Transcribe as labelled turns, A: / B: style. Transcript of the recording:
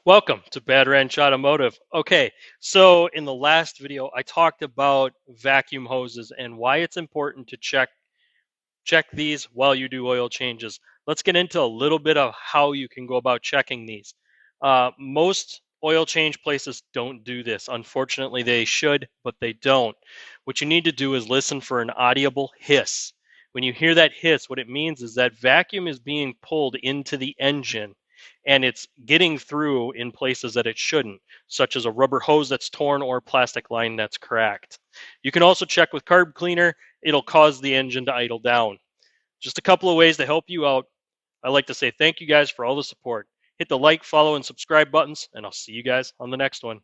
A: Welcome to Bad Ranch Automotive. Okay, so in the last video, I talked about vacuum hoses and why it's important to check these while you do oil changes. Let's get into a little bit of how you can go about checking these. Most oil change places don't do this. Unfortunately, they should, but they don't. What you need to do is listen for an audible hiss. When you hear that hiss, what it means is that vacuum is being pulled into the engine and it's getting through in places that it shouldn't, such as a rubber hose that's torn or plastic line that's cracked. You can also check with carb cleaner. It'll cause the engine to idle down. Just a couple of ways to help you out. I'd like to say thank you guys for all the support. Hit the like, follow, and subscribe buttons, and I'll see you guys on the next one.